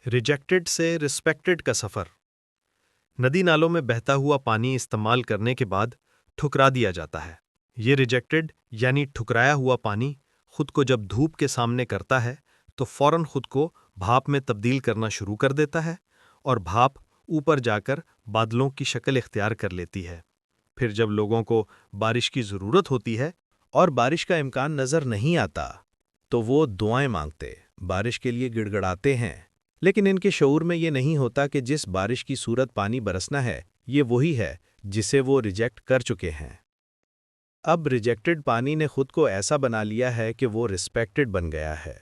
Rejected سے respected کا سفر۔ ندی نالوں میں بہتا ہوا پانی استعمال کرنے کے بعد ٹھکرا دیا جاتا ہے۔ یہ ریجیکٹڈ یعنی ٹھکرایا ہوا پانی خود کو جب دھوپ کے سامنے کرتا ہے تو فوراً خود کو بھاپ میں تبدیل کرنا شروع کر دیتا ہے اور بھاپ اوپر جا کر بادلوں کی شکل اختیار کر لیتی ہے۔ پھر جب لوگوں کو بارش کی ضرورت ہوتی ہے اور بارش کا امکان نظر نہیں آتا تو وہ دعائیں مانگتے، بارش کے لیے گڑ گڑاتے ہیں، لیکن ان کے شعور میں یہ نہیں ہوتا کہ جس بارش کی صورت پانی برسنا ہے یہ وہی ہے جسے وہ ریجیکٹ کر چکے ہیں۔ اب ریجیکٹڈ پانی نے خود کو ایسا بنا لیا ہے کہ وہ رسپیکٹڈ بن گیا ہے۔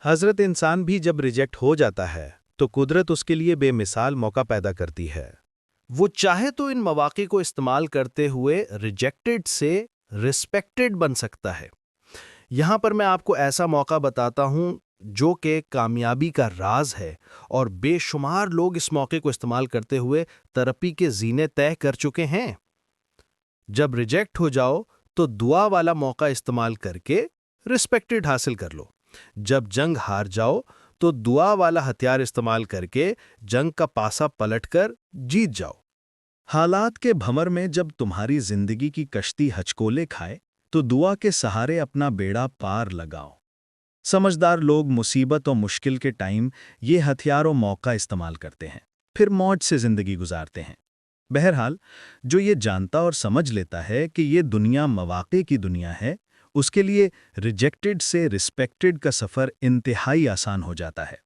حضرت انسان بھی جب ریجیکٹ ہو جاتا ہے تو قدرت اس کے لیے بے مثال موقع پیدا کرتی ہے۔ وہ چاہے تو ان مواقع کو استعمال کرتے ہوئے ریجیکٹڈ سے رسپیکٹڈ بن سکتا ہے۔ یہاں پر میں آپ کو ایسا موقع بتاتا ہوں جو کہ کامیابی کا راز ہے، اور بے شمار لوگ اس موقع کو استعمال کرتے ہوئے ترقی کے زینے طے کر چکے ہیں۔ جب ریجیکٹ ہو جاؤ تو دعا والا موقع استعمال کر کے رسپیکٹڈ حاصل کر لو۔ جب جنگ ہار جاؤ تو دعا والا ہتھیار استعمال کر کے جنگ کا پاسا پلٹ کر جیت جاؤ۔ حالات کے بھمر میں جب تمہاری زندگی کی کشتی ہچکولے کھائے تو دعا کے سہارے اپنا بیڑا پار لگاؤ۔ سمجھدار لوگ مصیبت و مشکل کے ٹائم یہ ہتھیار و موقع استعمال کرتے ہیں، پھر موج سے زندگی گزارتے ہیں۔ بہرحال، جو یہ جانتا اور سمجھ لیتا ہے کہ یہ دنیا مواقع کی دنیا ہے، اس کے لیے ریجیکٹڈ سے رسپیکٹڈ کا سفر انتہائی آسان ہو جاتا ہے۔